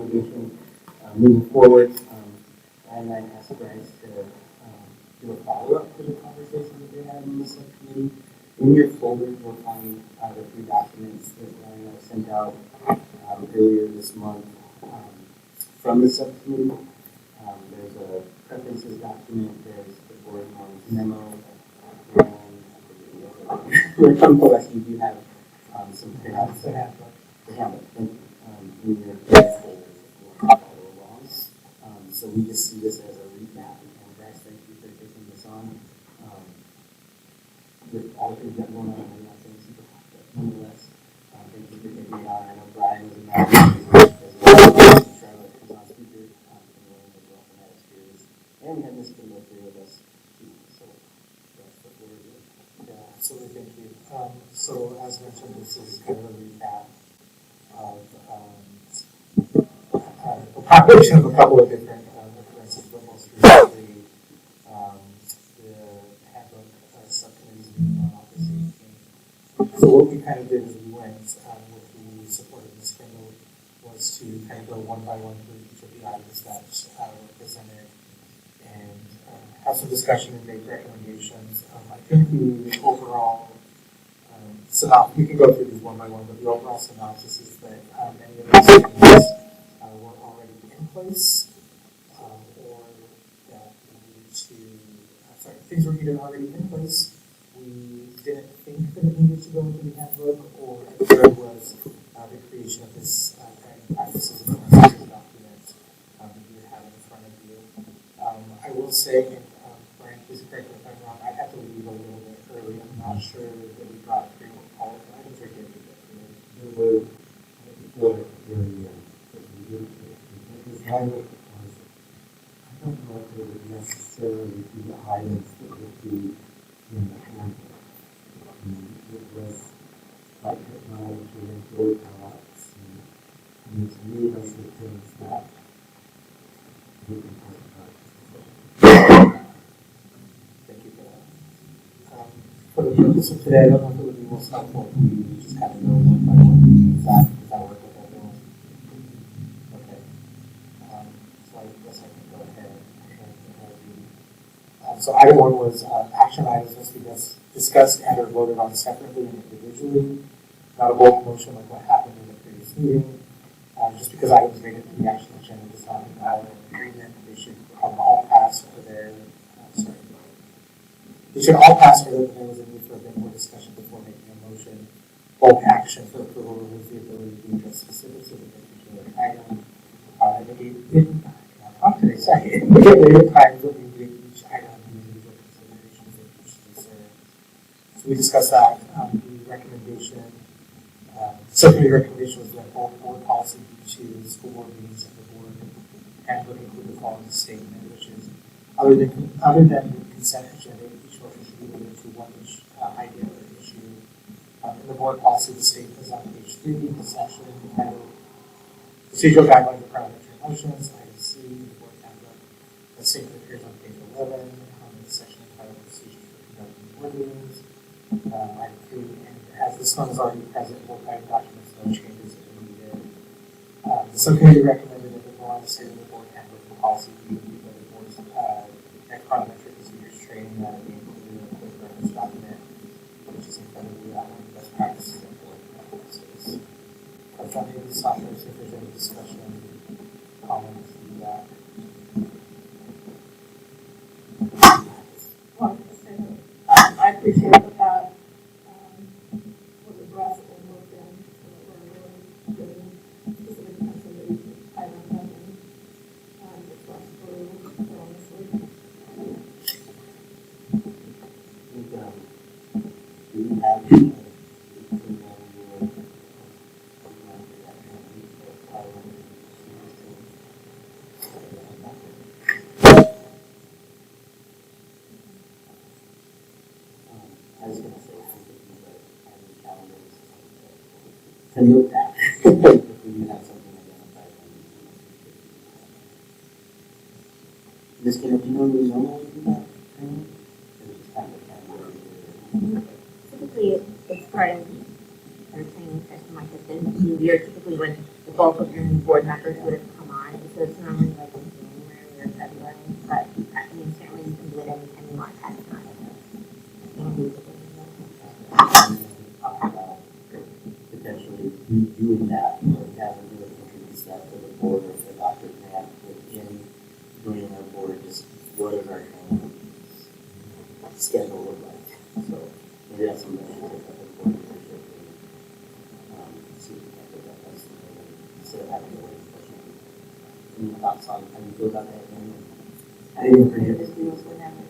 recommendation moving forward. And I asked Bryce to do a follow-up to the conversation that they had in the subcommittee. In your folder, you'll find the 3 documents that Ryan sent out earlier this month from the subcommittee. There's a preferences document, there's the board norms memo, and from OS, you do have some printouts. The handbook. Thank you. In your folders if you want to follow along. So we just see this as a recap. And Bryce, thank you for taking this on. With all the things that going on, I'm not saying super hot, but nonetheless, thank you for taking it on. I know Brian was in that as well. Charlotte was on speaker from William as well from that experience. And we had Ms. Kimbo here with us too. So that's what we're doing. Yeah, absolutely. Thank you. So as mentioned, this is kind of a recap of a population of a couple of different occurrences, but most recently the handbook subcommittee's meeting on August 18th. So what we kind of did is we went with the support of Ms. Kendall was to kind of go one by one through each of the items that were presented and have some discussion and make recommendations. I think the overall synopsis, we can go through these one by one, but the overall synopsis is that many of these things were already in place, or that we needed to, things were either already in place, we didn't think that it needed to go into the handbook, or if there was the creation of this guiding practices and procedures document that you have in front of you. I will say, and Brian, please correct me if I'm wrong, I have to leave a little bit early. I'm not sure that we got through all of the items, or did we get through? There were before very this handbook was, I don't know if it would necessarily be the items that would be in the handbook. It was like technology and boycotts, and to me those are things that we can talk about. Thank you for that. For the purpose of today, I don't know if it would be most helpful if we just kind of go one by one. Does that work with everyone? Okay. So I guess I can go ahead and so item 1 was action items must be discussed and or voted on separately and individually. Not a bulk motion like what happened in the previous meeting. Just because items made it to the action agenda does not mean all in agreement. They should all pass for their They should all pass for there was a need for a bit more discussion before making a motion. Bulk action for approval removes the ability to address specifics of a particular item. There are times that we give each item individual considerations of each concern. So we discussed that. The recommendation, subcommittee recommendation was that both board policy B2, the school board meetings and the board handbook include the following statement, which is other than the consent agenda, each motion should be limited to one idea or issue. In the board policy, the statement is on page 3, the section entitled Procedural Guidelines for Parliamentary Motions, item C, the board handbook. The statement appears on page 11, the section entitled Procedures for Conducting Board Meetings. Item 3, and as this one is already present, both item documents, no changes are needed. The subcommittee recommended that the board statement the board handbook and policy be reviewed by the board's next parliamentary procedures training that will be included in the quick reference document, which is in front of you, outlining best practices and board practices. Touch on any of these topics if there's any discussion, comments, feedback. Well, I appreciate that was addressed and looked in, so that we're really getting specific consideration items and discussed through honestly. Do you have I was going to say something, but I was calendars to note that if we do have something identified. Ms. Kinner, do you know who's normally do that training? Or is it kind of Typically, it's part of our training session might have been easier. Typically, when the bulk of your new board members would have come so it's normally like in January or February, but I mean, certainly you can do it anytime you want, that's not Potentially redoing that, or having to introduce that to the board or the Dr. Grant within doing our board, just what is our training schedule look like? So maybe that's something that should take up with board leadership and see if we can get that done instead of having to wait for something. Any thoughts on how you feel about that? I think we just do it whenever.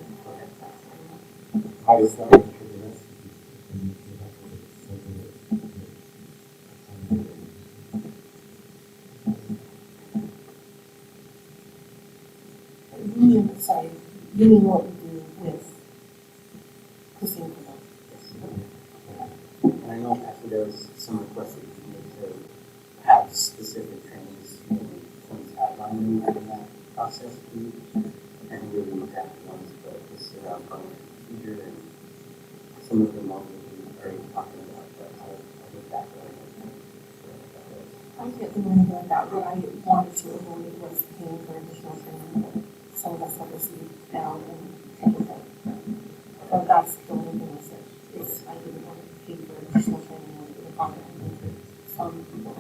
How does that work for the rest of you? Sorry, you mean what we do with Christine Cordell? And I know after there was some requests that you made to have specific trainings, maybe points outlined in that process too. And we really have ones, but this is around procedure and some of them ones that we already talking about, but I'll get back to I can't remember that. What I wanted to avoid was paying for additional training, but some of us have received down and taken it. So that's the only thing I said, is I didn't want to pay for additional training when it was on some people.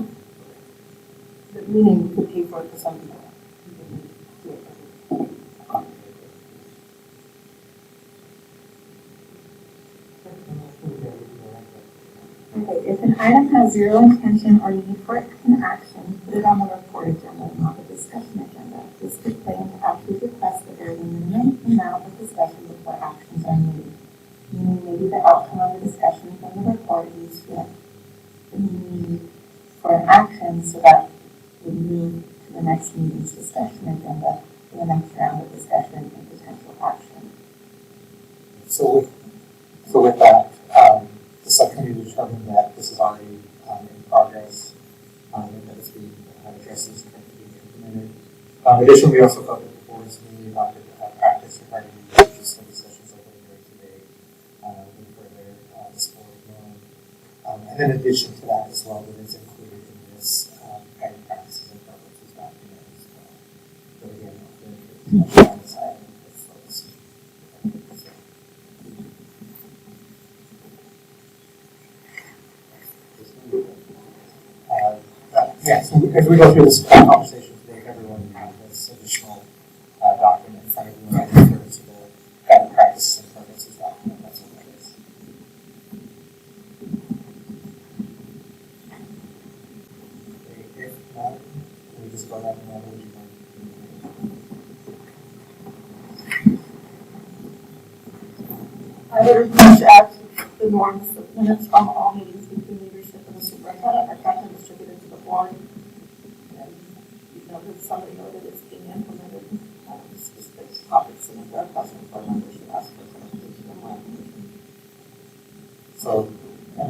But meaning we could pay for it for some people. We didn't do it for everyone. Okay, if an item has zero intention or need for action, put it on the report agenda, not the discussion agenda. This could play into Ashley's request that there is a minimum amount of discussion before actions are made. Meaning maybe the outcome of the discussion from the report leads to the need for an action so that we move to the next meeting's discussion agenda for the next round of discussion and potential action. So with that, the subcommittee determined that this is already in progress, and that it's being addressed as currently being implemented. Additionally, we also felt that the board's newly adopted practice regarding the future study sessions like we're doing today would further this board norm. And in addition to that as well, that is included in this guiding practices and preferences document as well. But again, on this item, it's focused. Yes, as we go through this conversation today, everyone will have this additional document in front of you, and I refer to the guiding practices and preferences document. That's what that is. Okay, if not, can we just go down and what would you like? I would much add to the norms of minutes from all meetings between leadership and the superintendent are kept and distributed to the board. And you know, that somebody noted it's being implemented, specific topics, and if there are questions, board members should ask for clarification on what. So, I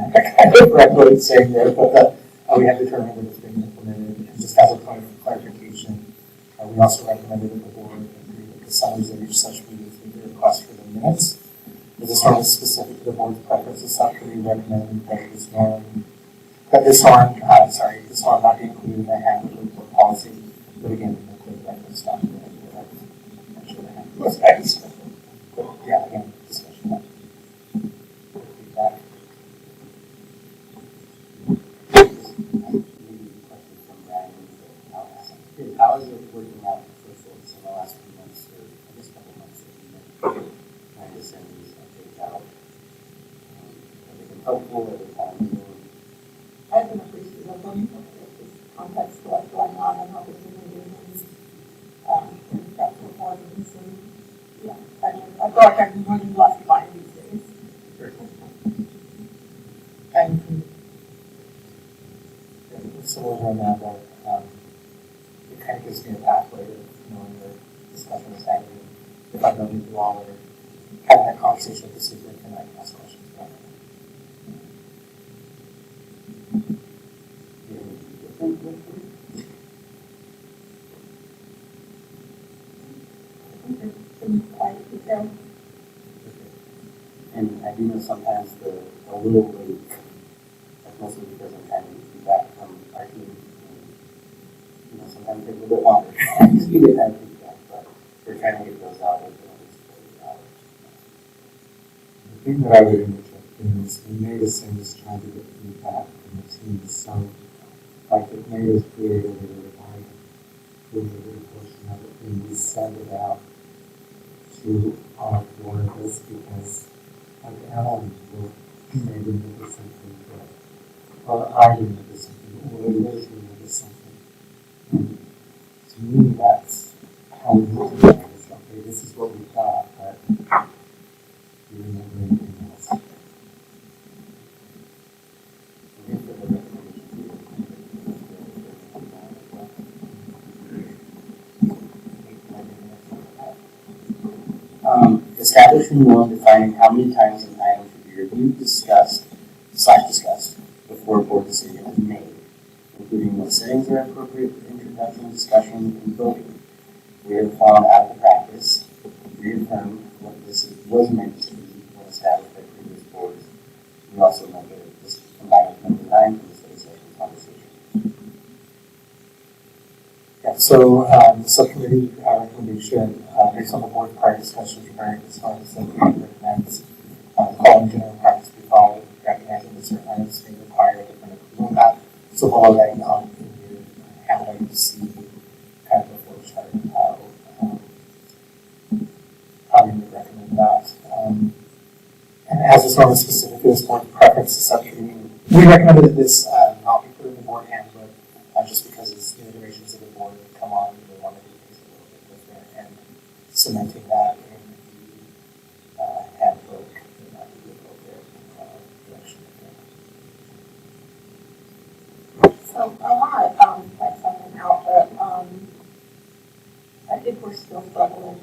think correct what it's saying there, but we have determined that it's being implemented. And just as a point of clarification, we also recommended that the board agree that the summaries of each such meeting with the request for the minutes. This norm is specific to the board's preferences. Subcommittee recommended that this norm not be included in the handbook report policy, but again, include reference document. I'm sure the handbook was guidance. But yeah, again, discussion. Feedback. How is it working out for folks in the last few months, or I guess a couple months that you've been trying to send these updates out? Have they been helpful? Have they kind of been I've been appreciative of them, just context of what's going on and how they're doing things, and prep for boardings, and yeah, I feel like I'm more than blessed by these days. And so over on that, it kind of gives me a pathway to knowing the discussion is happening. If I don't need to all or have that conversation with the superintendent, I can ask questions about it. And I do know sometimes the little late, that's mostly because I'm trying to get feedback from our team. And, sometimes take a little bit longer to get that feedback, but we're trying to get those out within at least 48 hours. The thing that I would interject in is when Mavis is trying to get feedback from the team, so like if Mavis created a little item, there's a little portion of it, and we send it out to our board of this because like Ellen will maybe look at something that, or I didn't look at something, or Liz will look at something. And to me, that's how we look at it. It's okay, this is what we got, but do you remember anything else? Establishing one defining how many times an item should be reviewed, discussed before a board decision is made, including what settings are appropriate for introduction, discussion, and voting. We have found out of the practice, reaffirmed what this was meant to be when established by previous boards. We also know that this combined with number 9 from the study session conversation. Yeah, so the subcommittee recommendation, based on the board prior discussions regarding this one, the subcommittee recommends the following general practice be followed, recognizing that certain items may require a different approval map. So below that, in your handout, you see kind of a flow chart how we would recommend that. And as is normally specific to this board preference, the subcommittee, we recommended that this not be put in the board handbook, just because as new iterations of the board come on, we want to do things a little bit different, and cementing that in the handbook may not be the appropriate direction. So I want to point something out that I think we're still struggling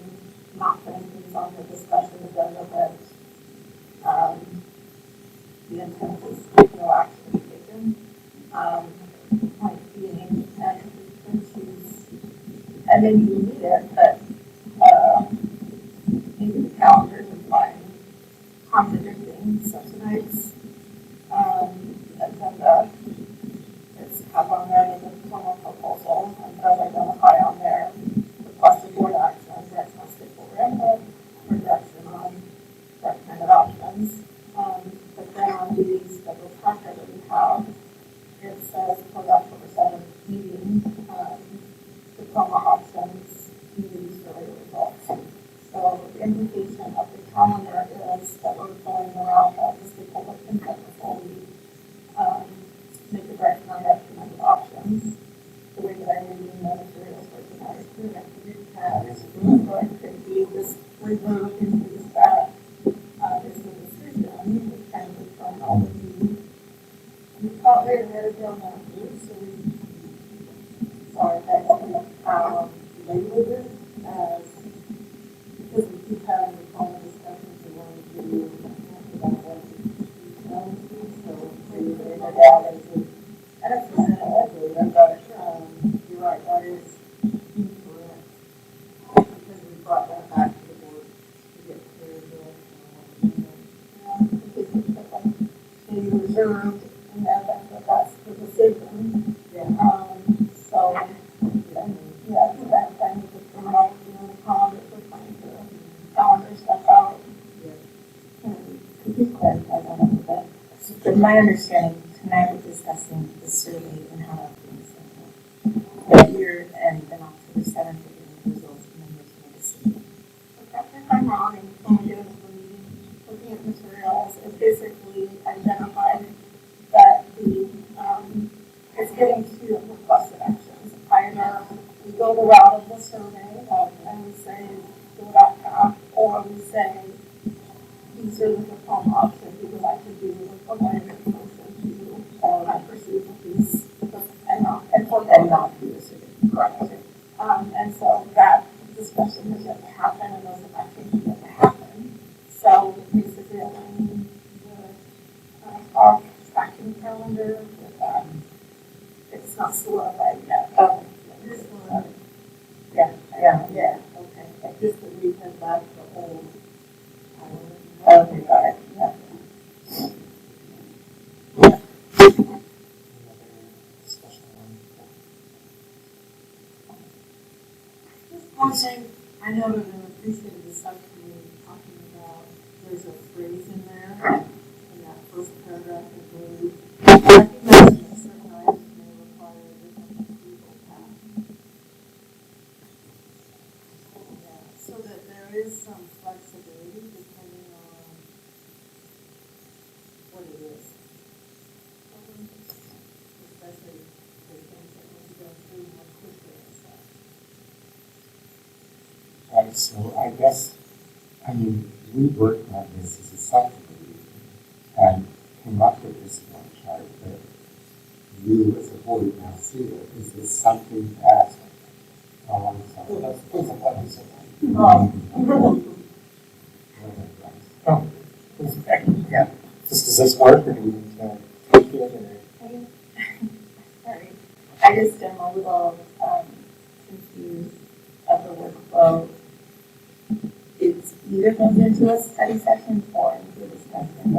not putting things on the discussion agenda, but the intent is no action taken. Point being, and we can choose, and then you need it, but maybe the calendar can find contradicting. So tonight's agenda is have on there the formal proposal and does identify on there requested board action, direction on stakeholder input, or direction on recommended options. But then on the scheduled tracker that we have, it says for the October 7th meeting, diploma options, community survey results. So the implication of the calendar is that we're going around the stakeholder input before we make a direction on recommended options. The way that I'm reading the materials for tonight, it could be this reserve in case that is the decision, which kind of from all of the we thought they were down on food, so we labeled it as because we keep having the common discussions we want to do about what so maybe they go down into and it's but you're right, that is incorrect. Because we brought that back to the board to get clear direction. Maybe reserved and that's the decision. Yeah. So yeah, I think that kind of just promote, the calendar, we're trying to calendar stuff out. Could you clarify that a little bit? So from my understanding, tonight we're discussing the survey and how that's being sent out. But you're, and then October 7th, we're getting the results and then making a decision. Correct me if I'm wrong, and when we get into the meeting, looking at materials, it basically identified that the, it's getting two requested actions. Either we go the route of the survey, and we say, go that path, or we say, these are the diploma options we would like to do, or like a motion to, I proceed with these, and not do the survey. Correct. And so that discussion has yet to happen, and those actions have yet to happen. So basically, aligning our tracking calendar with that. It's not solidified yet. Okay. Yeah. Okay. Just to read back the whole. Okay, got it. Yeah. Any other discussion on that? thing, I noted and appreciated the subcommittee talking about, there's a phrase in there, in that first paragraph, I believe, recognizing that certain items may require a different approval path. Yeah, so that there is some flexibility depending on what it is. Especially for things that need to go through more quickly and stuff. Right, so I guess, I mean, we worked on this as a subcommittee and came up with this one chart, but you as a board now see it. Is this something that, well, that's what we said. Oh, yeah. Does this work, or do we need to tweak it, or? Sorry, I just am a little confused of the workflow. It's either goes into a study session or into a discussion.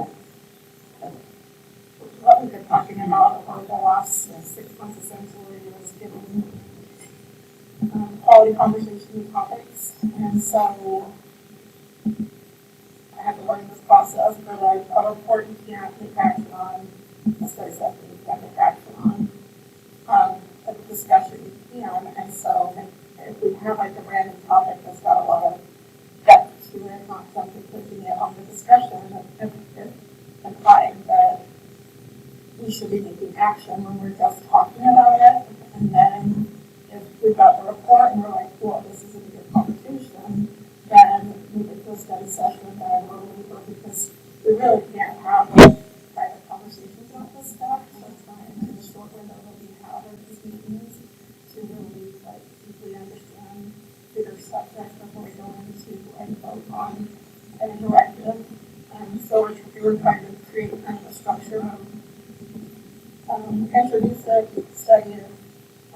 What we've been talking about over the last 6 months essentially was giving quality conversation topics. And so I have to learn this process, but like a report you can't take action on, a study session you can't take action on, a discussion, and so if we have like a random topic that's got a lot of depth to it, not something pushing it on the discussion, it's implying that we should be taking action when we're just talking about it. And then if we've got the report and we're like, well, this is a good conversation, then move it to a study session and then we'll move it, because we really can't have private conversations about this stuff. So it's not in the short window that we have at these meetings to really deeply understand bigger subjects before we go into and vote on any directive. So we're trying to create kind of a structure of introduce it, study it,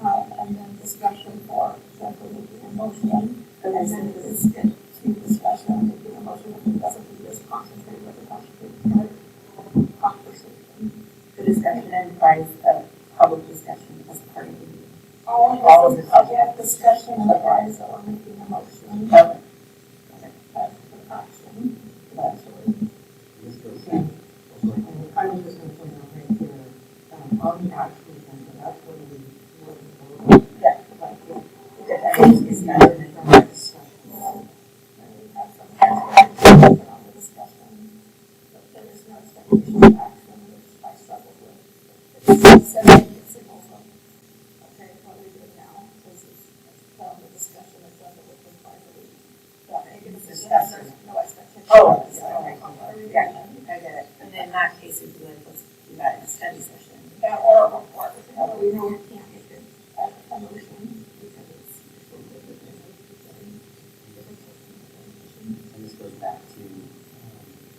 and then discussion for potentially making a motion. And then it's get to discussion, making a motion, if it doesn't do this, concentrate with the conversation. The discussion implies a public discussion as part of the meeting. All of this is subject discussion implies that we're making a motion. Okay. As the action, eventually. This goes in. I was just going to point out right here, on the action agenda, that's what we want to go. Yeah. It's discussion and not discussion. And we have some on the discussion, but there is no expectation of action, which I struggle with. It's sending signals of, okay, what are we doing now? This is the discussion agenda, which implies that we make a decision, and there's no expectation. Oh, So, yeah. what are we Yeah, doing? I get it. And in that case, it'd be like, let's do that in a study session. Or a report, we know we can't make it a motion because it's. And this goes back to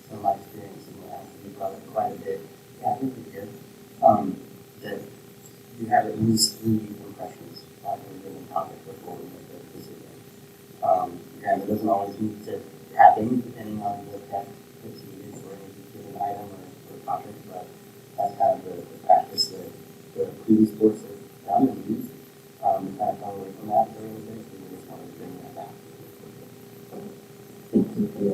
some of my experience in the lab. We brought up quite a bit, here, that you have at least 3 impressions on a given topic before we make a decision. And it doesn't always need to happen depending on the depth that's needed for any given item or topic, but that's kind of the practice that the previous boards have done and used. Kind of gone away from that for a little bit, and we just wanted to bring that back. Thank you for the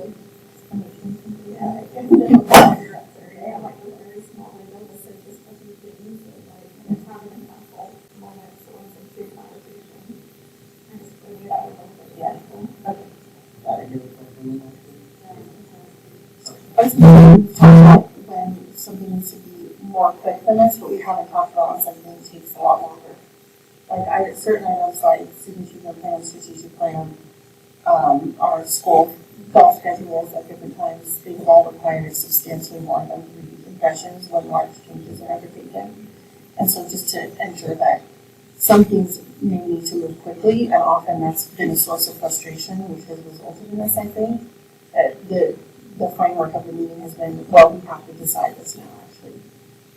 explanation. Yeah, it's been a while you're up there. Yeah, like a very small window to say just a few things and like have an impactful moment. So when some big conversation and just bring it out a little bit. Yeah. Okay. Got it? Give it something like I was going to talk about when something needs to be more quick than this, but we haven't talked about when something takes a lot longer. Like certain items like signature plan, strategic plan, our school golf schedules at different times, they've all required substantially more than 3 impressions when large changes are undertaken. And so just to ensure that some things may need to move quickly, and often that's been a source of frustration, which has resulted in this, I think. The framework of the meeting has been, well, we have to decide this now, actually.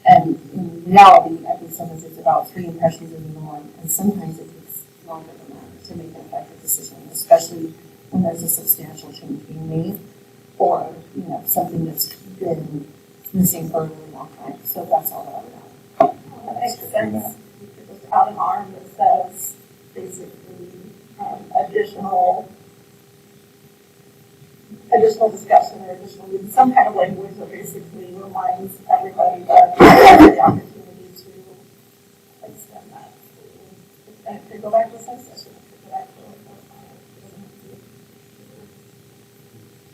And in reality, I think sometimes it's about 3 impressions of the norm, and sometimes it takes longer than that to make an effective decision, especially when there's a substantial change being made, or, something that's been missing for a really long time. So that's all that I would add. That makes sense. You could just add an arm that says basically additional additional discussion or additional, some kind of language that basically reminds everybody that there's the opportunity to extend that. And it could go back to a study session, it could go back to a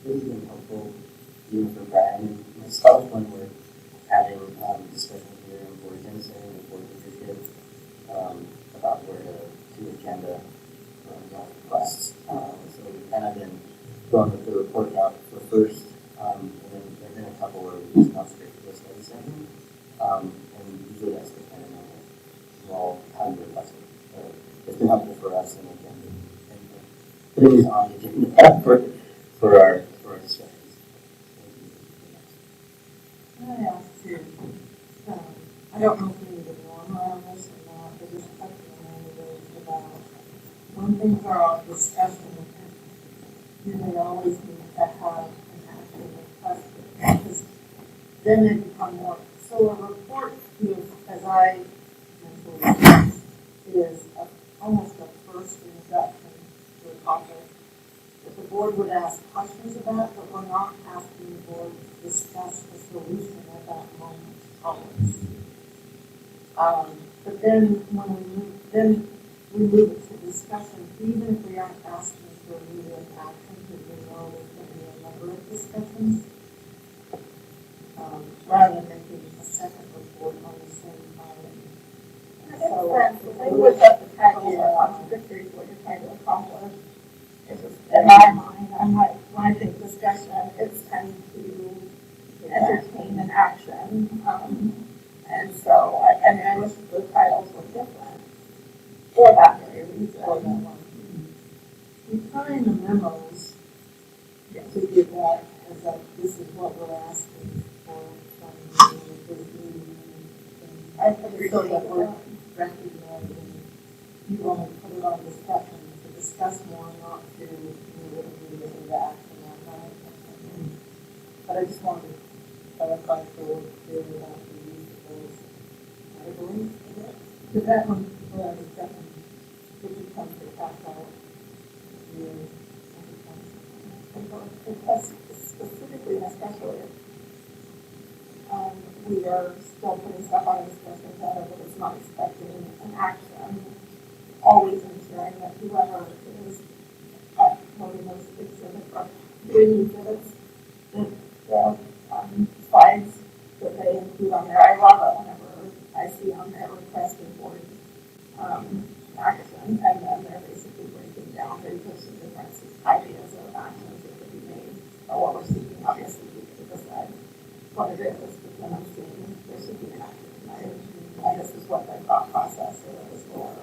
This has been helpful, even for Brian and myself, when we're having discussion here in board agenda setting and board leadership about where to agenda requests. So we've kind of been going with the report out for first, and then there have been a couple where we've just gone straight to the study session. And usually that's depending on well, how you request it. It's been helpful for us in agenda and putting it on the agenda for our discussions. Can I ask you, I don't know if we need a norm around this or not, but just touching on it about when things are on discussion, you may always need to have an action request, because then they become more, so a report is, as I mentally is almost a first introduction to a topic that the board would ask questions about, but we're not asking the board to discuss the solution at that moment always. But then when we move it to discussion, even if we aren't asking for immediate action, because we know there's going to be a number of discussions, rather than making a second report on the same item. the language of the titles are contradictory to what you're trying to accomplish. It's just, in my mind, when I think discussion, it's tend to entertain an action. And so, I wish the titles were different for that very reason. We find the memos to give that as a, this is what we're asking for from you. I appreciate So that we're that. recognizing you want to put it on discussion, to discuss more, not to move it immediately into action on that. But I just wanted to clarify for what's clear about the use of those categories. Because that one, for our discussion, if it comes to pass out, Specifically, and especially if we are still putting stuff on a discussion agenda, but it's not expecting an action. Always ensuring that whoever is voting those exhibits or doing exhibits, that the slides that they include on there, I love it whenever I see on there requesting board action, and then they're basically breaking down, there's some different ideas of actions that could be made, or what we're seeking. Obviously, we could decide what it is, but then I'm seeing there should be an action tonight, and this is what their thought process is, or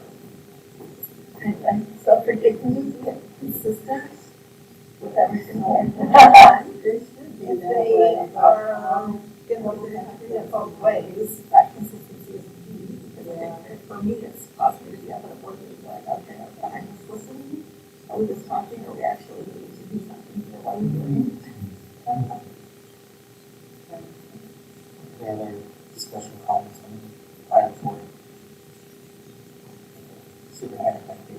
and so can you be consistent with every single one? If they are going to do it both ways, that consistency is key. Because for me, it's caused me to be able to work with like, okay, I'm just listening. Are we just talking, or we actually need to do something here? What are we doing? Any other discussion comments on item 4? Superintendent, thank you.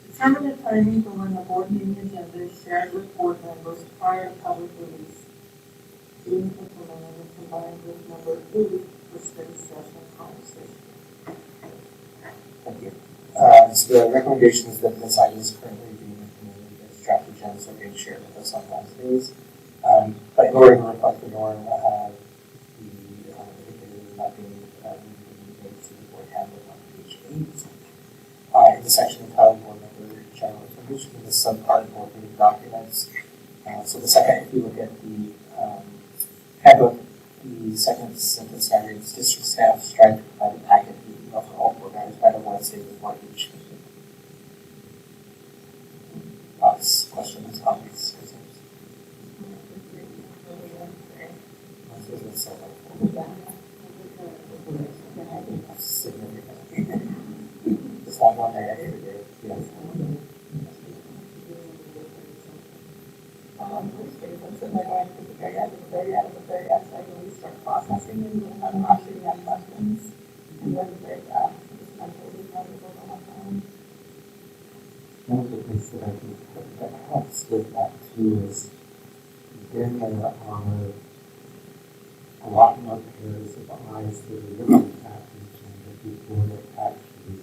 Determine the timing for when the board meeting agenda is shared with board members prior to public release. Being implemented and combined with number 8 for study session conversation. Thank you. So the recommendation is that this item is currently being implemented as draft agendas are being shared with us on Wednesdays. But in order to reflect the norm, the indicator not being made to the board handbook on page 8. In the section entitled Board Member General Information, in the subpart board meeting documents. So the second, if you look at the handbook, the second sentence now reads, district staff strive to provide a packet via email for all board members by the Wednesday before each meeting. Thoughts, questions, comments, concerns? Significant. It's not one day every day. Yes. I'm sitting there going to the very end, so I really start processing and I'm not shooting at questions. And then the break, potential because of the lockdown. One of the things that I think that helps with that too is then there are a lot more pairs of eyes that are looking at each other before it actually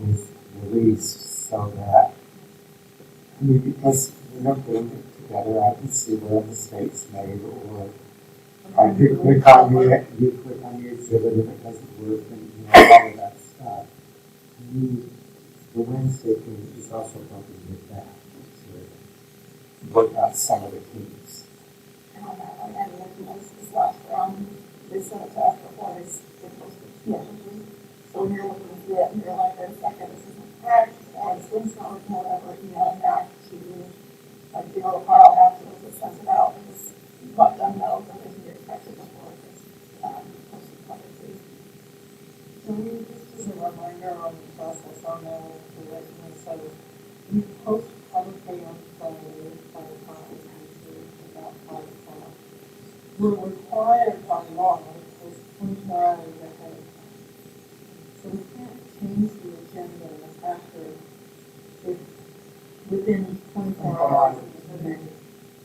is released, so that, I mean, because when they're putting it together, I can see where a mistakes made, or you click on the exhibit if it doesn't work, and all of that stuff. The Wednesday thing is also helping with that, to work out some of the kinks. And on that one, and like this last round, they sent it to us before they posted it. Yeah. So when you're looking at it, and you're like, wait a second, this isn't correct, or this link's not working, whatever, email it back to, like, the little file afterwards that sends it out, and just let them know that they can get corrected before it gets, posted publicly. So we, just as a reminder on the process on the written, so we post publicly on Friday, 5 o'clock, and about 5 o'clock. We're required by law to post 24 hours ahead of time. So we can't change the agenda after, if, within 24 hours of the event.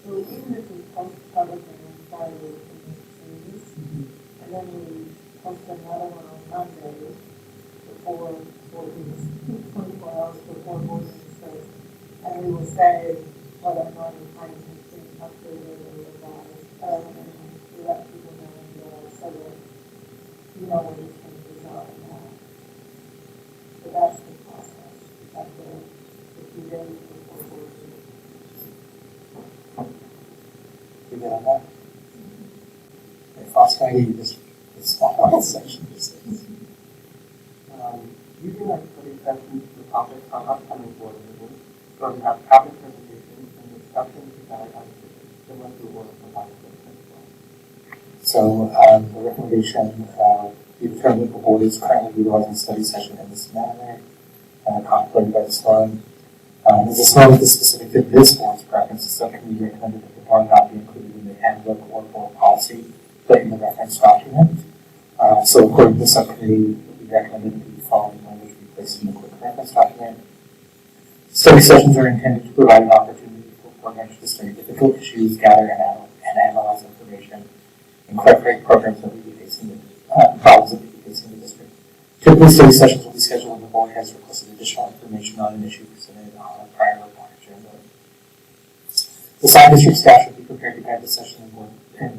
So even if we post publicly on Friday, we can make changes, and then we post another one on Monday before, 24 hours before board meeting starts. And we will say whether or not the plan has been updated or revised, and we let people know, so that you know what the changes are now. So that's the process, that's the few days before board meeting. You get on that? Okay, Foster, I need this small section, just You can like put exceptions to topics on upcoming board meetings, or we have topic presentations and discussions about similar to work for topic presentations. So, the recommendation, we determined that the board is currently utilizing study session in this manner, contemplated by this one. As a part of the specific to this board's preference, the subcommittee recommended that the board not be included in the handbook or board policy, but in the reference document. So according to the subcommittee, we recommended that the following language be placed in the quick reference document. Study sessions are intended to provide an opportunity for board members to study difficult issues, gather and analyze information, incorporate programs that we be facing, problems that we be facing in the district. Typically, study sessions will be scheduled when the board has requested additional information on an issue presented on a prior report agenda. The assigned district staff should be prepared to guide the session and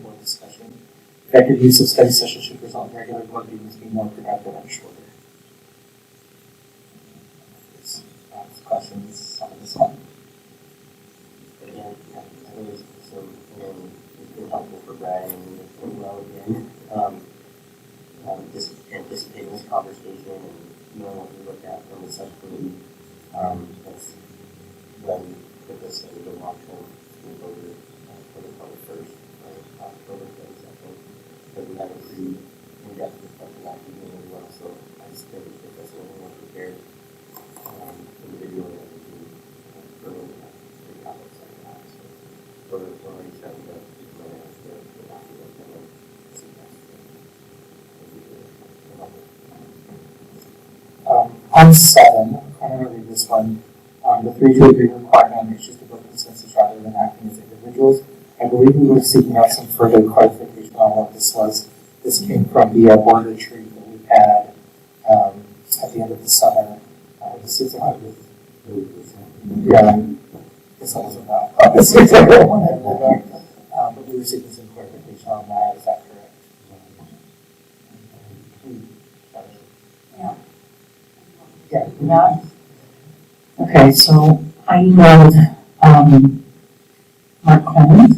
board discussion. Effective use of study sessions should result in regular board meetings being more productive and shorter. Questions on this one? Again, yeah, I think it's some, it's been helpful for Brad and as well again. Just anticipating this conversation and knowing what we look at from the subcommittee. That's when we put this in the long-term school voter for the 21st, right, October 22nd. But we have a pretty in-depth discussion that evening as well, so I just think if that's a little more prepared. Individually, I think we really have three topics like that. So we're already starting to plan the document and then see that. On 7, I'm going to read this one. The 3-to-agree requirement on issues to build consensus rather than acting as individuals. I believe we were seeking out some further clarification on what this was. This came from the board retreat that we had at the end of the summer. This is about this wasn't about obviously but we were seeking some clarification on that. Is that correct? Yeah. Okay, so I emailed Mark Clement.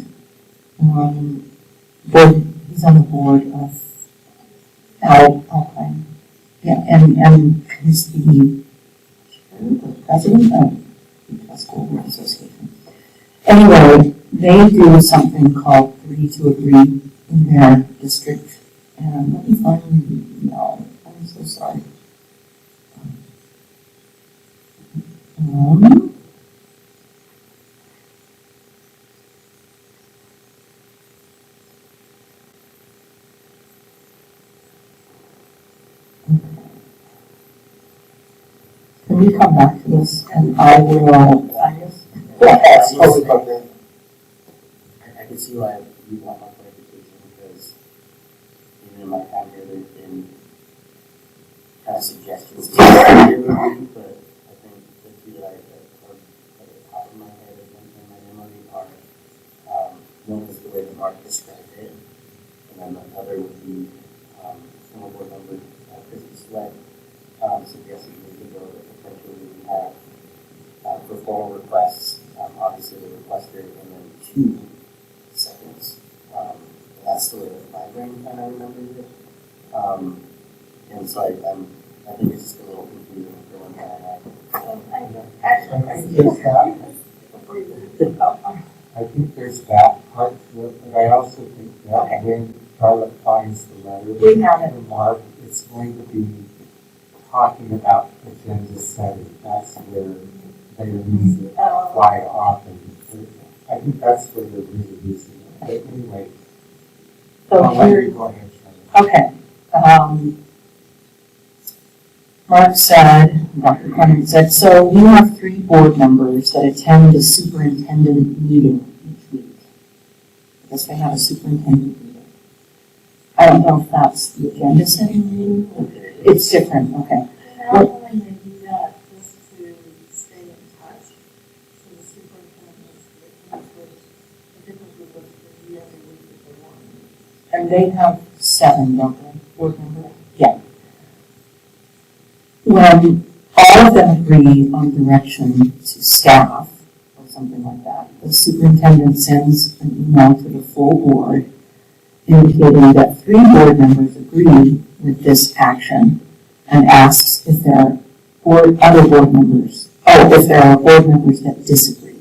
He's on the board of Alpine. Yeah, and he's the president of the School Board Association. Anyway, they do something called 3-to-agree in their district. And let me find the email. I'm so sorry. can we come back to this, and I will, Yes, Totally covered. I can see why you want more clarification, because even in my time here, there's been kind of suggestions to review, but I think the two that are at the top of my head in my memory are, one is the way that Mark described it, and then the other would be, former board member, Christy Sweat, suggested years ago that potentially we have, for formal requests, obviously the requester and then 2 seconds. And that's the way that my brain kind of remembers it. And so I think it's just a little confusing for one guy. I think there's that part to it, but I also think that when Charlotte finds the letter We have it. from Mark, it's going to be talking about agenda setting. That's where they use it quite often. I think that's where they're really using it. But anyway, so I'll let here, you go ahead, Charlotte. okay. Mark said, Dr. Clement said, so we have 3 board members that attend a superintendent meeting each week. I guess they have a superintendent meeting. I don't know if that's the agenda setting meeting. It's different, okay. Not only they do that just to stay in touch, so the superintendent is with a different group of three every week if they want. And they have 7, don't they, board members? Yeah. When all of them agree on direction to staff, or something like that, the superintendent sends an email to the full board indicating that 3 board members agree with this action and asks if there are other board members, if there are board members that disagree.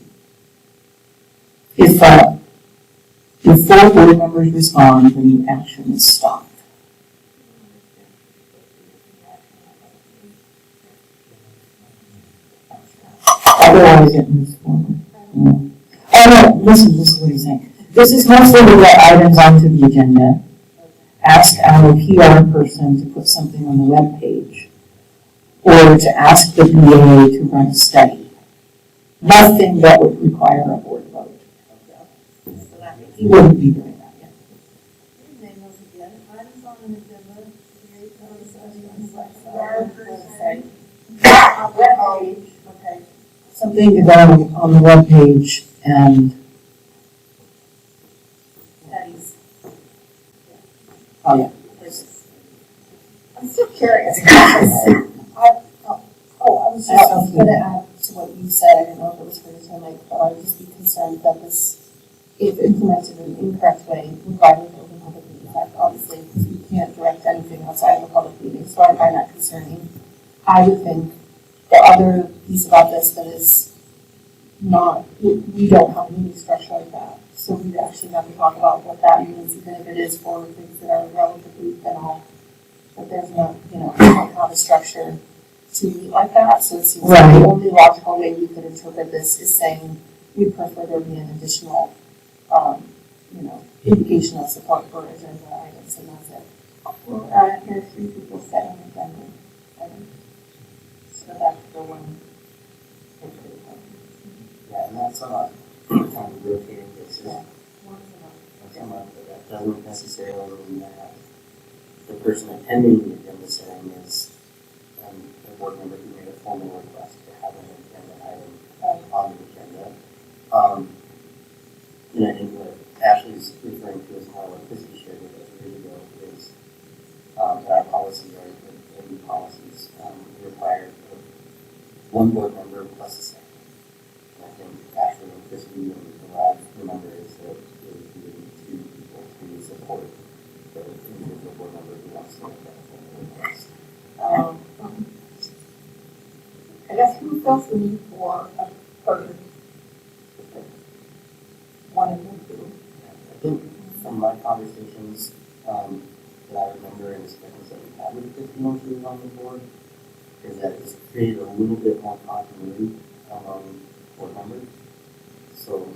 If 4 board members respond, then the action is stopped. Otherwise, it moves forward. Yeah. Oh, no, listen to what he's saying. This is mostly to get items onto the agenda. Ask our PR person to put something on the web page, or to ask the BA to run a study. Nothing that would require a board vote. He wouldn't be doing that yet. Name those again, items on an agenda, create those items like Website. webpage, okay. Something to go on the web page and, Studies. oh yeah. I'm still curious. I was just gonna add to what you said, I didn't know if it was for the tonight, but I would just be concerned that this, if implemented in an incorrect way, would violate the Open Public Meetings Act, obviously, because we can't direct anything outside of a public meeting, so I find that concerning. I would think the other piece about this that is not, we don't have a meeting structure like that, so we'd actually have to talk about what that means, even if it is for things that are relatively banal. But there's not, we don't have a structure to meet like that, so it seems like Right. the only logical way we could interpret this is saying we prefer there be an additional, indication of support for agenda items, and that's it. Well, here's 3 people setting agenda items. So that's the one. Yeah, and that's on a kind of rotating basis. Once a month, but that doesn't necessarily mean that the person attending the agenda setting is a board member who made a formal request to have an agenda item on the agenda. And I think what Ashley's referring to is kind of what Christy shared with us years ago is that our policies are, the new policies require 1 board member plus a second. And I think Ashley and Christy and what I remember is that it would be 2 people to support the individual board member who wants to make that formal request. I guess who feels the need for a third? One of them, two. I think from my conversations that I remember and discussions that we had with Christy when she was on the board, is that it's created a little bit more continuity among board members. So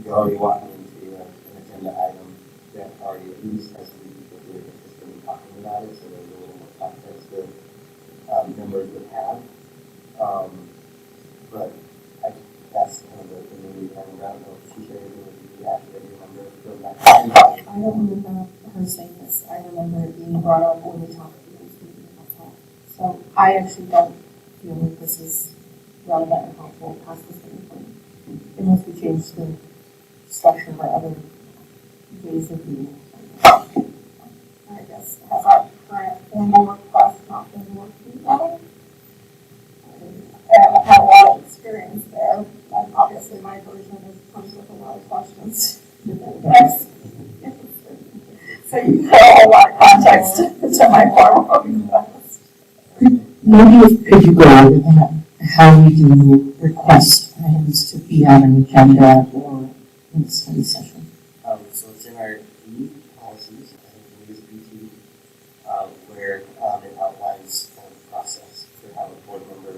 you're already walking into an agenda item that already at least has 3 people who are interested in talking about it, so there's a little more context that members would have. don't remember her saying this. I remember it being brought up when we talked to the student council. So I actually don't feel that this is relevant or helpful past this point. Unless we change the structure of our other ways of doing it. I guess has our current formal request not been working well? I haven't had a lot of experience there. Obviously, my version comes with a lot of questions. Yes. So you can put a whole lot of context to my formal request. Maybe could you go over that, how we do request items to be on an agenda or in the study session? So it's in our E policies, I think it is BT, where it outlines kind of the process for how a board member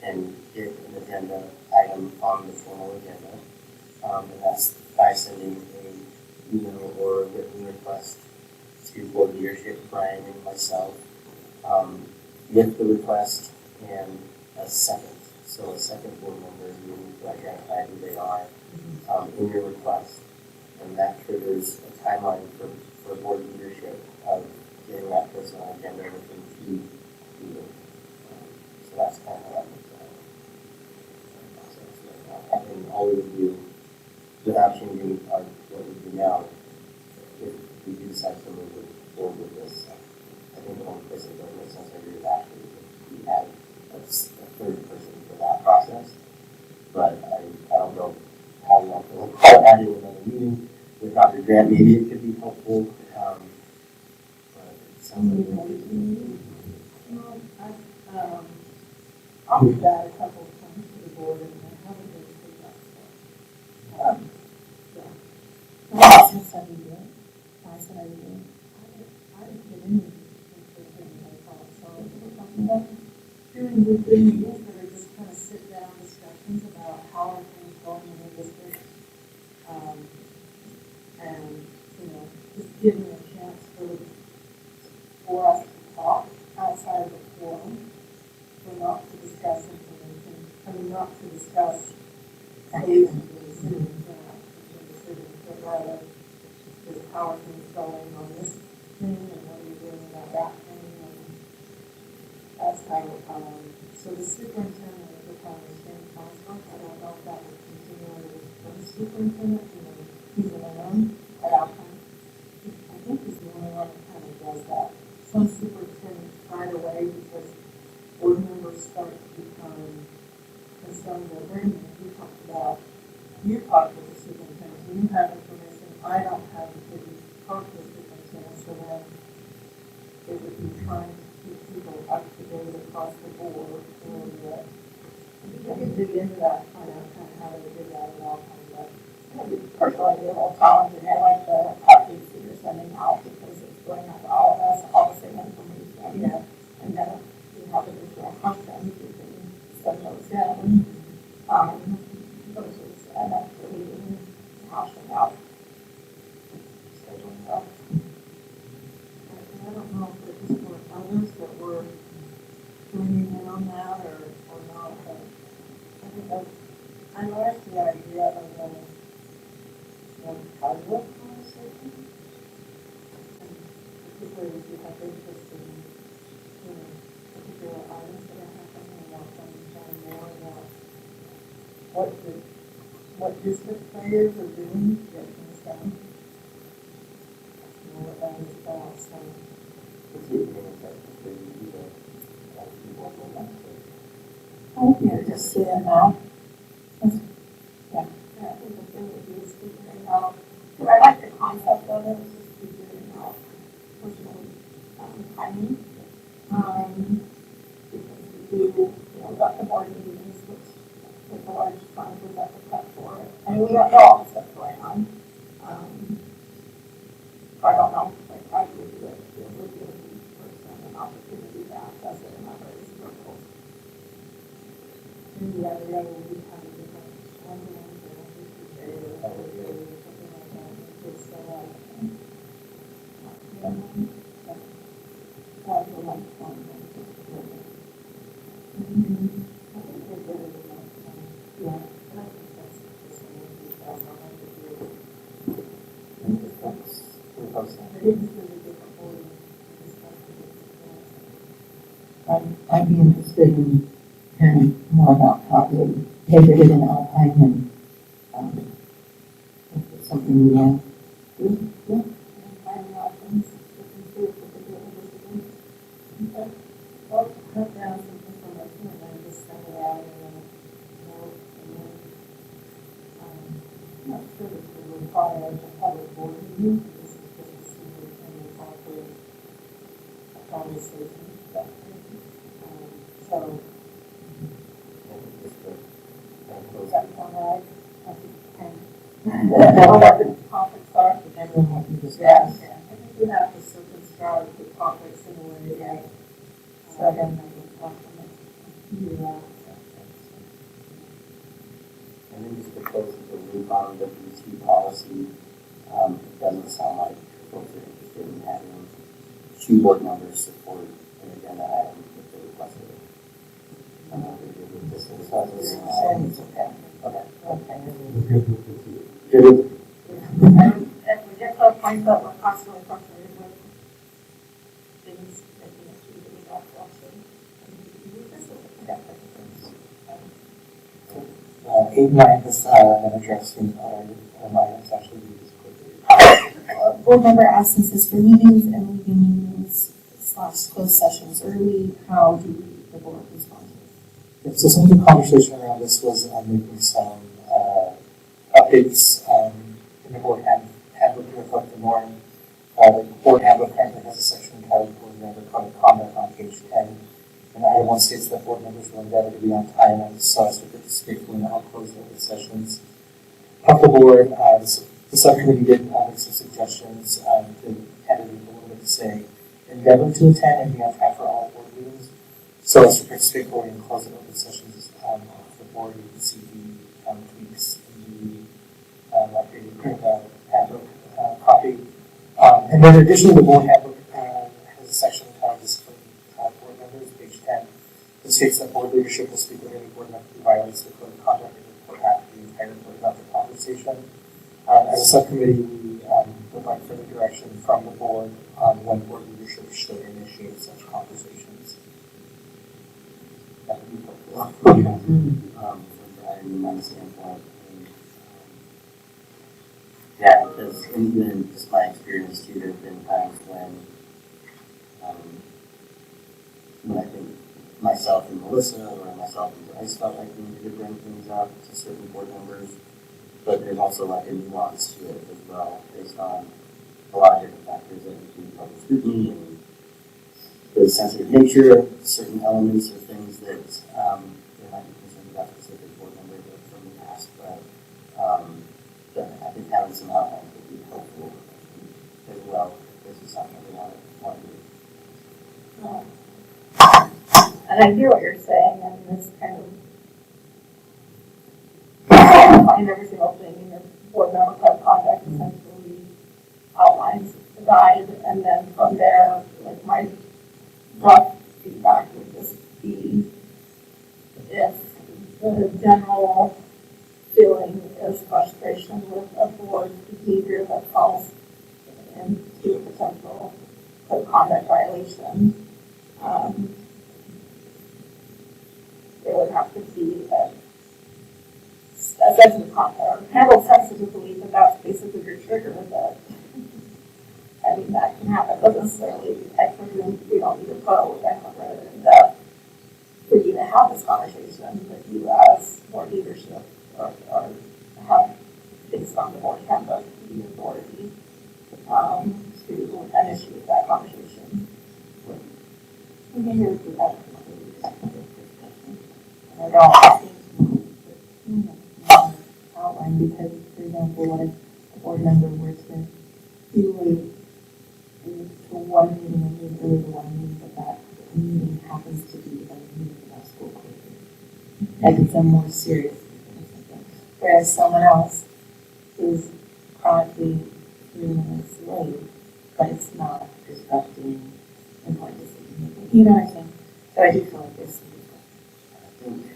can get an agenda item on the formal agenda. And that's by sending a email or a written request to board leadership, Brian and myself, with the request and a second. So a second board member, you need to identify who they are in your request. And that triggers a timeline for board leadership of getting that person on agenda within 2 meetings. So that's kind of how that looks like. And all we would do, without changing what we do now, if we do decide to move forward with this, I think the only person that doesn't make sense I agree with Ashley is if we had a third person for that process. But I don't know how we want to look at adding another meeting with Dr. Grant. Maybe it could be helpful. But it sounds like I'll do that a couple of times to the board and I haven't been through that stuff. I said we did. I said I did. I didn't get any I thought, so we're talking about doing weekly meetings that are just kind of sit down discussions about how are things going in the district. And, just giving a chance for us to talk outside of the forum, for not to discuss information, not to discuss solutions to decisions, but rather just how are things going on this thing and what are you doing about that thing, and that's how, so the superintendent is the same construct. I don't know if that would continue under the current superintendent, he's an interim at Alpine. I think he's the only one that kind of does that. Some superintendents right away because board members start to become concerned that very many. You talked with the superintendent, you have information I don't have because you talked with the superintendent, so then it would be trying to keep people up to date across the board a little bit. I could dig into that, find out kind of how they did that at all, but Personally, the whole challenge, and I like the updates that you're sending out because it's going out to all of us, all the same information. And then we have additional questions, we can send those in. Versus actually hashing out scheduling stuff. I don't know if there's more others that were joining in on that or not, but I think I like the idea of the casual conversation. And particularly if you have interest in, particular items that are happening and want to understand more about what district players are doing to get things done. What that is about, so. Yeah, just see it now. Yeah, I think the thing that you was figuring out, Because I like the concept of it, it's just figuring out personally timing. Because we do, got the board meetings, with the large funds, we got the cut for it. I mean, we got all the stuff going on. I don't know, like, I would do it, it would give each person an opportunity to access it in other circles. maybe every other week have a different ambulance or a district day or something like that, and just set up. That's the one point. I think they're good at it last time. Yeah. And I think that's the same as you guys, I like to do it. I think that's post that. I'd be interested in hearing more about how they did it in Alpine and, if it's something we have. Yeah. Finding options, looking through what they do in Michigan. Okay. Well, cut down some information and then just send it out in a note and then, I'm not sure if we require a public board meeting. This is just a superintendent a conversation. So, is that all right? I think we can. What the topics are. Depending on what you discuss. Yeah, I think we have to circumscribe the topics in a way that, So then, yeah. And then just to close with the loop on the WT policy, it doesn't sound like folks are interested in having two board members support an agenda item if they request it. I'm not really good with this. it's okay. Okay. Okay. We're good with the two. Good. And if we get to a point that we're constantly frustrated with things making it through the week after, Eight and nine has been addressed in items actually used quickly. Board member absence is for meetings and leaving meetings / closed sessions early. How do the board respond to this? So some of the conversation around this was making some updates in the board handbook to reflect the norm. The board handbook currently has a section entitled Board Member Code of Conduct on page 10. And item 1 states that board members will endeavor to be on time and so as to participate fully in all closed open sessions of the board. The subcommittee did make some suggestions to edit it a little bit to say endeavor to attend and be on time for all board meetings. So as to participate fully in closed open sessions of the board, you can see the tweaks in the updated handbook copy. And then additionally, the board handbook has a section entitled Discipline Board Members, page 10. It states that board leadership will speak with any board member who violates the code of conduct and report back to the entire board about the conversation. As a subcommittee, we would like further direction from the board on when board leadership should initiate such conversations. That would be helpful. From my standpoint. Yeah, because in just my experience too, there have been times when I think myself and Melissa or myself and Bryce felt like we needed to bring things up to certain board members, but there's also like a nuance to it as well, based on a lot of different factors that include public scrutiny and the sensitive nature of certain elements or things that there might be concerned about specific board members from the past, but I think having some outlines would be helpful as well. This is something we want to do. And I hear what you're saying, and this kind of find every single thing in your board member code of conduct essentially outlines the guide, and then from there, like my rough feedback would just be if the general feeling is frustration with a board's behavior that falls into a potential code of conduct violation. There would have to be a sensitive conduct, handled sensitively, but that's basically your trigger that, I mean, that can happen. It doesn't necessarily, I presume we don't need a vote, I have read it in depth for you to have this conversation, but you as board leadership or have, based on the board handbook, the authority to initiate that conversation. We can hear through that. And I don't think outline because, for example, what if a board member were to be late to one meeting and leave early to one meeting, but that meeting happens to be a meeting about school closure. Like it's a more serious thing. Whereas someone else is chronically 3 minutes late, but it's not disrupting important decision making. You know what I'm saying? So I do feel like this. I think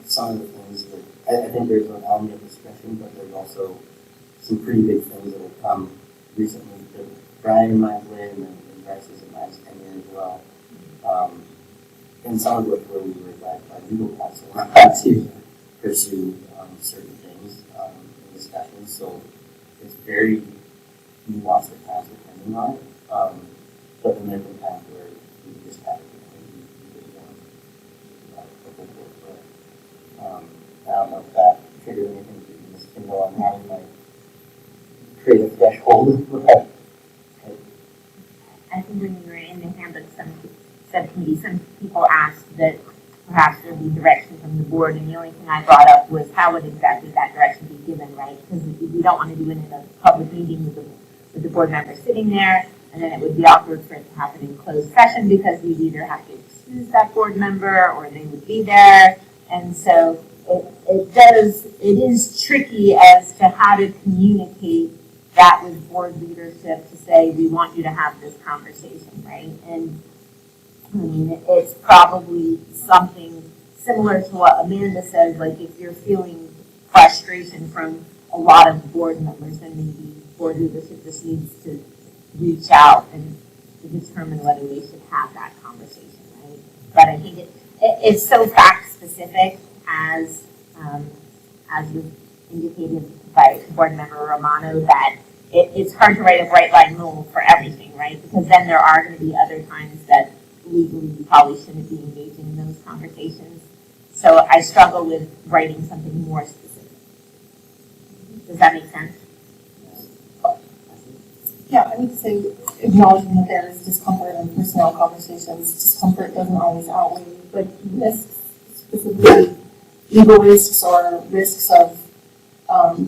some of the things that I think there's an element of discretion, but there's also some pretty big things that have come recently to Brian and my way and then Bryce's and my tenure as well. And some of which where we were advised by legal counsel not to pursue certain things in discussions. So it's very nuanced at times depending on it. But then there have been times where we just haven't I don't know if that triggered anything for Ms. Kindle on how we might create a threshold. I think when you were in the handbook subcommittee, some people asked that perhaps there be direction from the board, and the only thing I brought up was how would exactly that direction be given, right? Because we don't want to do it in a public meeting with the board members sitting there, and then it would be awkward for it to happen in closed session because we'd either have to excuse that board member or they would be there. And so it is tricky as to how to communicate that with board leadership to say, we want you to have this conversation, right? And I mean, it's probably something similar to what Amanda says, like if you're feeling frustration from a lot of board members, then maybe board leadership just needs to reach out and to determine whether they should have that conversation, right? But I think it's so fact specific as was indicated by board member Romano, that it's hard to write a bright line rule for everything, right? Because then there are going to be other times that legally you probably shouldn't be engaging in those conversations. So I struggle with writing something more specific. Does that make sense? Yeah, I would say acknowledging that there is discomfort in personnel conversations. Discomfort doesn't always outweigh like risks, specifically legal risks or risks of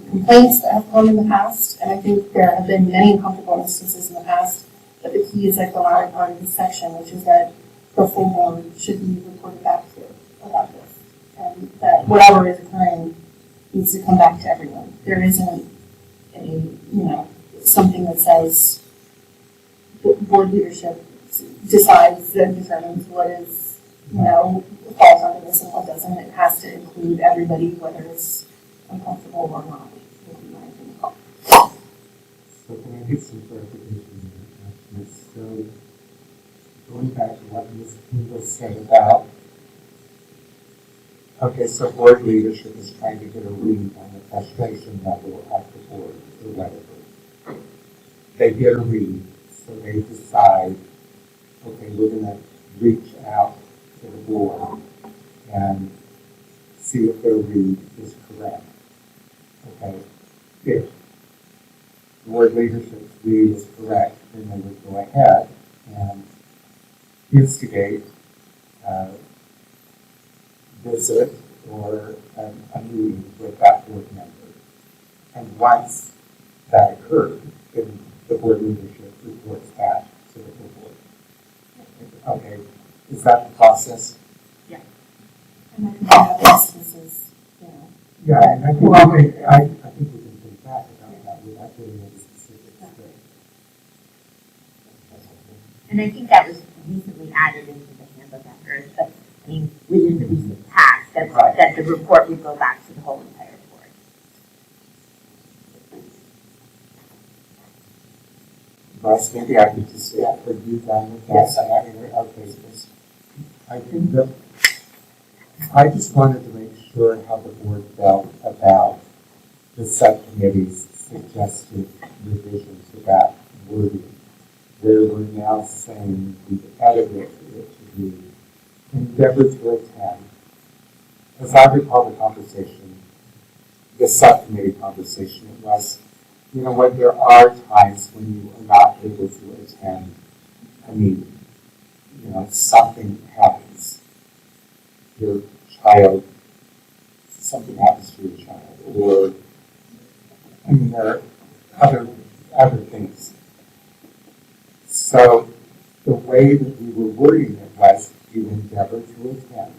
complaints that have come in the past. And I think there have been many uncomfortable instances in the past, but the key is like the latter part of this section, which is that the full board should be reported back to about this. And that whatever is occurring needs to come back to everyone. There isn't something that says board leadership decides and determines what is, falls under this and what doesn't. It has to include everybody, whether it's uncomfortable or not. Would be my opinion. So can I get some clarification here? So going back to what Ms. Kindle said about, okay, so board leadership is trying to get a read on the frustration level at the board or whatever. They get a read, so they decide, okay, we're going to reach out to the board and see if their read is correct. Okay, if board leadership's read is correct, then they would go ahead and instigate visit or a meeting with that board member. And once that occurred, then the board leadership reports back to the board. Okay, is that the process? Yeah. And I think that instances, Yeah, and I think we can think back about that without getting into specifics. And I think that was recently added into the handbook after, but I mean, within the recent past, that the report would go back to the whole entire board. Bryce, maybe I could just say, are you done with that? Yes. Okay, I think that I just wanted to make sure how the board felt about the subcommittee's suggested revisions to that wording, where we're now saying we've edited it to be endeavor to attend. As I recall the conversation, the subcommittee conversation, it was, you know what, there are times when you are not able to attend a meeting. Something happens. Your child, something happens to your child, or, there are other things. So the way that we were wording it was you endeavor to attend.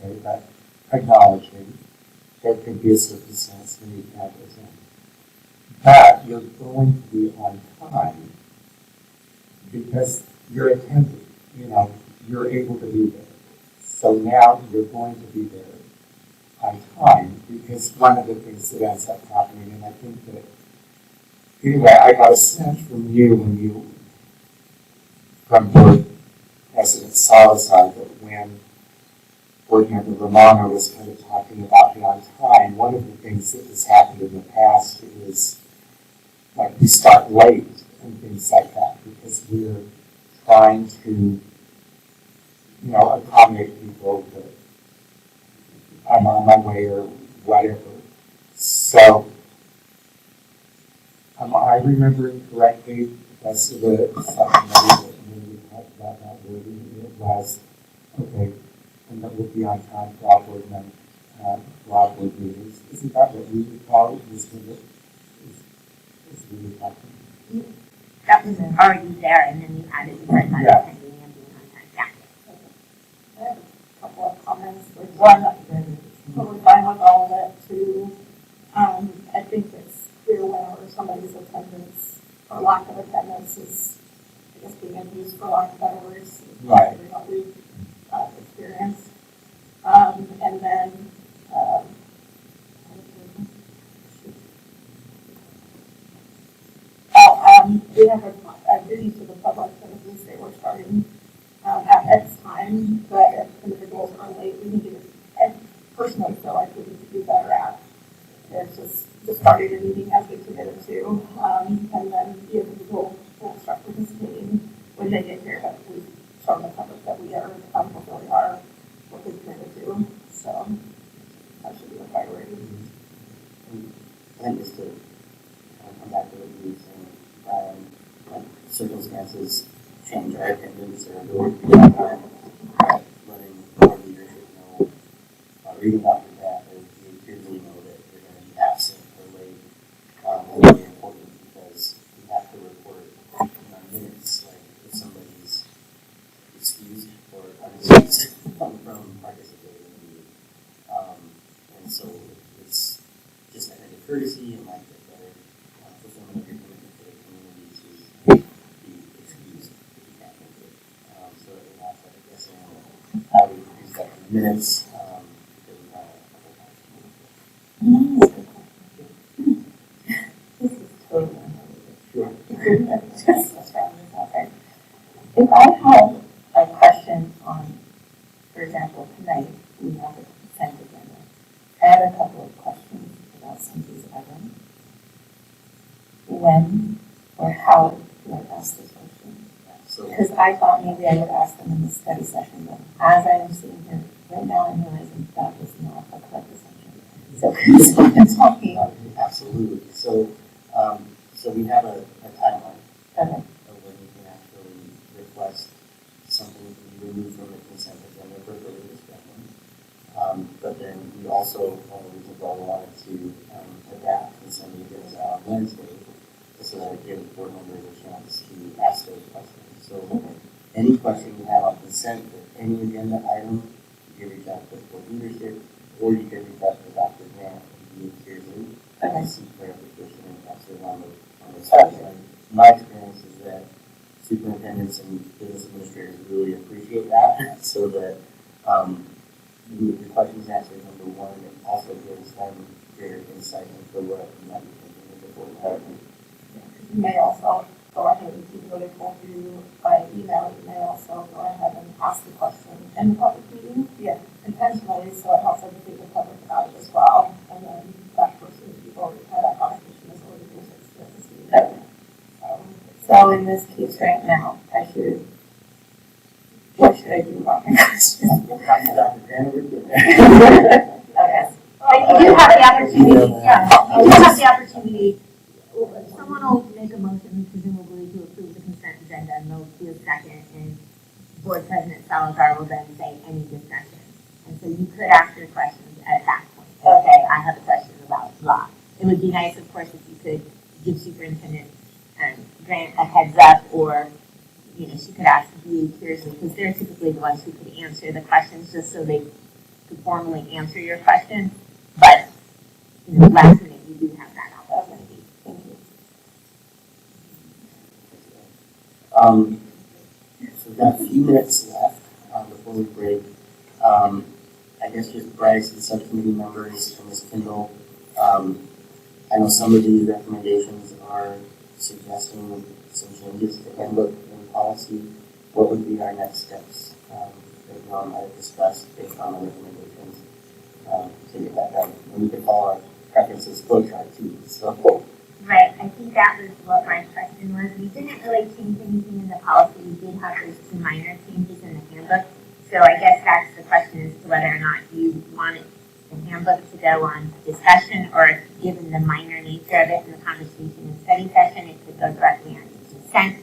Okay, but acknowledging there could be a circumstance when you can't attend. But you're going to be on time because you're attending, you're able to be there. So now you're going to be there. on time, because one of the things that ends up happening, and I think that, anyway, I got a sense from you when you, from board President Salazar, that when Board Member Romano was kind of talking about the on time, one of the things that has happened in the past is like we start late and things like that because we're trying to, accommodate people that I'm on my way or whatever. So, am I remembering correctly? That's the subcommittee that when we talked about that wording, it was, okay, and that will be on time for all board members, all board meetings. Isn't that what we would call it? Is we were talking? That was already there, and then you added the part about Yeah. attending and being on time. Yeah. I have a couple of comments. Like one, totally fine with all of it. Two, I think it's clear whenever somebody's attendance or lack of attendance is, I guess, being abused for lack of better words. Right. What we've experienced. And then, we have a duty to the public, and we say we're starting at X time, but if individuals are late, we need to, I personally feel like we need to do better at. It's just starting a meeting as we committed to, and then the individual will start participating when they get here, but we show the public that we are fulfilling what we committed to, so that should be a priority. And just to come back to what you were saying, when circumstances change our attendance or letting our leadership know, reading off of that, or we clearly know that they're going to be absent or late, is really important because we have to report in our minutes, like if somebody's excused or unexcused from participating in the meeting. And so it's just a courtesy and like a better fulfillment of your commitment to the community to be excused if you can't make it. So that we have to, I guess, how we use that in the minutes because we have a couple times. This is totally unrelated. Sure. Just what's wrong with that, right? If I have a question on, for example, tonight, we have a consent agenda. I had a couple of questions about some of these items. When or how do I ask this question? So Because I thought maybe I would ask them in the study session, but as I am sitting here right now, I'm realizing that was not a correct assumption. So I'm talking. absolutely. So we have a timeline Okay. of when you can actually request something to be removed from the consent agenda for further discussion. But then we also wanted to adapt consent agendas on Wednesday so that it gives board members a chance to ask those questions. So any question you have on consent or any agenda item, you can reach out to the board leadership, or you can reach out to Dr. Grant and Kearsley and seek clarification and answers on those questions. My experience is that superintendents and business administrators really appreciate that, so that the questions answered, number one, and also gives them greater insight into what you might be thinking of the board department. You may also go ahead and keep what I told you by email. You may also go ahead and ask the question in the public meeting, intentionally, so it helps educate the public about it as well. And then that person, people who had that conversation is already used experience. Okay. So in this case right now, what should I do about my question? Dr. Grant, we're good. Okay. But you do have the opportunity, you do have the opportunity, someone will make a motion presumably to approve the consent agenda, and they'll do a second, and Board President Salazar will then say any discussion. And so you could ask your questions at that point. Okay, I have a question about blah. It would be nice, of course, if you could give Superintendent Grant a heads up, or she could ask you curiously, because they're typically the ones who could answer the questions just so they could formally answer your question. But last minute, you do have that opportunity. Thank you. So we've got a few minutes left before we break. I I guess just Bryce and subcommittee members and Ms. Kendall, I know some of the recommendations are suggesting some changes to handbook and policy. What would be our next steps? That you all might have discussed based on the recommendations to get that done. And we can follow our preferences flow chart too. So, Right, I think that was what my question was. We didn't really change anything in the policy. We did have those two minor changes in the handbook. So I guess that's the question as to whether or not you wanted the handbook to go on discussion, or if, given the minor nature of it in the conversation and study session, it could go directly on consent.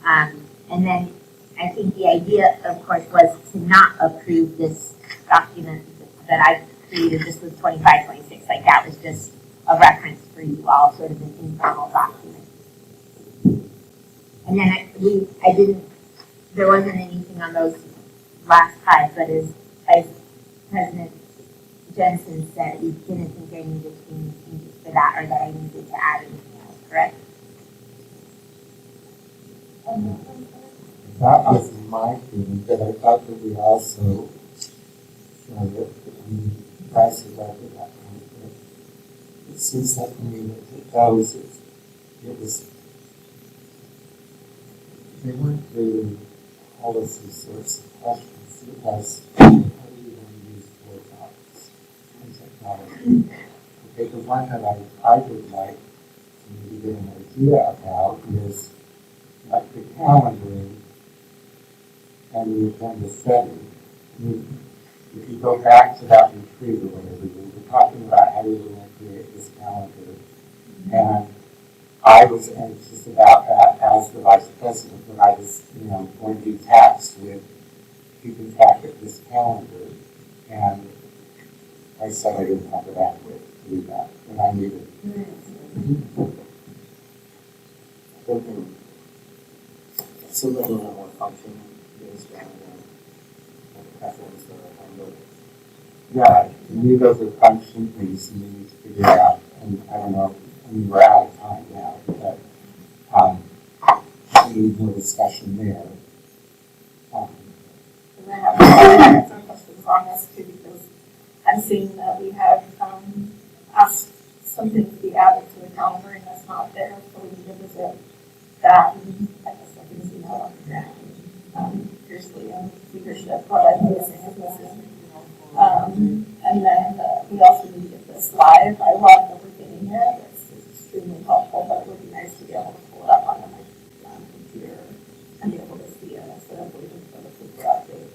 And then I think the idea, of course, was to not approve this document that I created. This was 2526, like that was just a reference for you all, sort of an informal document. And then there wasn't anything on those last five, but as Vice President Jensen said, we didn't think there needed to be any changes for that, or that I needed to add anything else, correct? That was my feeling, but I thought that we also showed that Bryce had left at that point. But it seems like to me that those, it was, they weren't really policy sorts of questions. It was, how do you want to use board topics and technology? Okay, the one that I would like to maybe get an idea about is like the calendaring and the agenda setting. I mean, if you go back to that retreat or whatever, we were talking about how we were going to create this calendar. And I was anxious about that as the vice president when I was, going to be tasked with keeping track of this calendar. And I said I didn't have the bandwidth to do that, and I needed it. thinking some of those are more function based rather than preference or handbook. Yeah, to me those are function things and we need to figure out. And I don't know, we're out of time now, but we need more discussion there. And I have some questions on this too, because I'm seeing that we have asked something to be added to the calendar and that's not there, so we need to visit that. And I guess I can see how on the ground. Here's the leadership, what I'm missing is missing. And then we also need to get this live. I love that we're getting here. It's extremely helpful, but it would be nice to be able to pull it up on my computer and be able to see it instead of waiting for the paper update.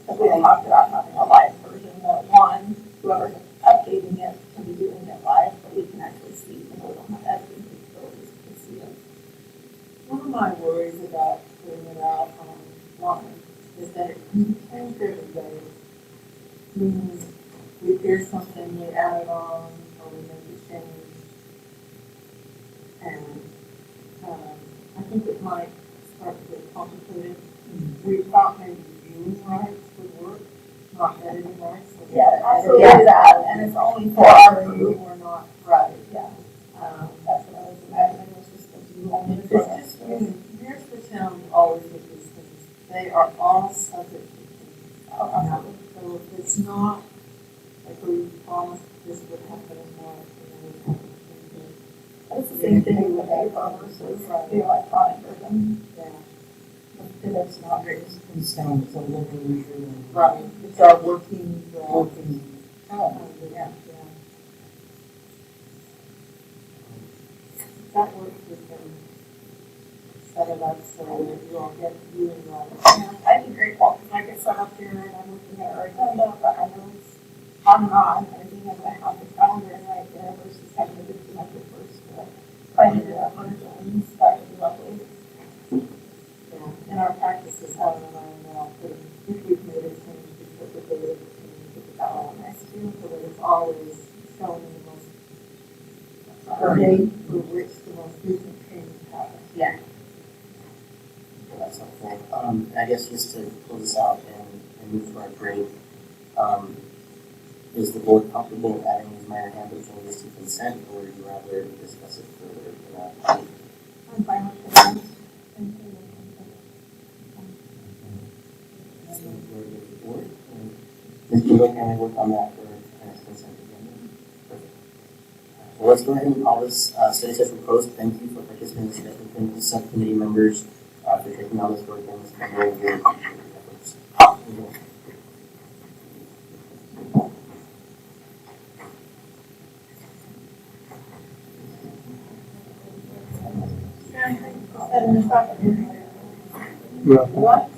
If we talked about having a live version, that one, whoever's updating it can be doing it live, but we can actually see, even though we don't have editing capabilities, we can see it. One of my worries about putting it out online is that it can change every day. Meaning, we hear something, we add it on, or we make a change. And I think it might start to get complicated. We thought maybe viewing rights would work, not editing rights. So Yeah, absolutely that, and it's only for our group. Or not, right. Yeah, that's what I was imagining, was just a view only. It's just, here's the challenge always with these things. They are all subject to change. So if it's not, like we promised this would happen in March, and then it happened in June. It's the same thing with paper versus the electronic version. Yeah. And it's not written in stone, it's a living, true. Right, it's our working, Working. yeah. That works, we can set it up so that you all get viewing rights. Yeah, I'd be grateful, because I get set up here and I'm looking at our agenda, but I know it's on and on, and being able to have the calendar right there versus having to disconnect it first, find it at versions, that would be lovely. Yeah, and our practice is how and I now put, if we've made a change, we put the date of the change, we put that all nice too, so that it's always shown in the most, date for which the most recent change happened. Yeah. That's helpful. I guess just to close this out and move to our break, is the board comfortable with adding these minor handbook changes to consent, or would you rather discuss it further in that? I'm fine with that. That's the majority of the board. Ms. Kingo, can I work on that for the next consent agenda? Perfect. Well, let's go ahead and call this study session closed. Thank you for participating in this session. Thank you, subcommittee members, for taking all this work and this kind of your efforts. Enjoy. Yeah. What?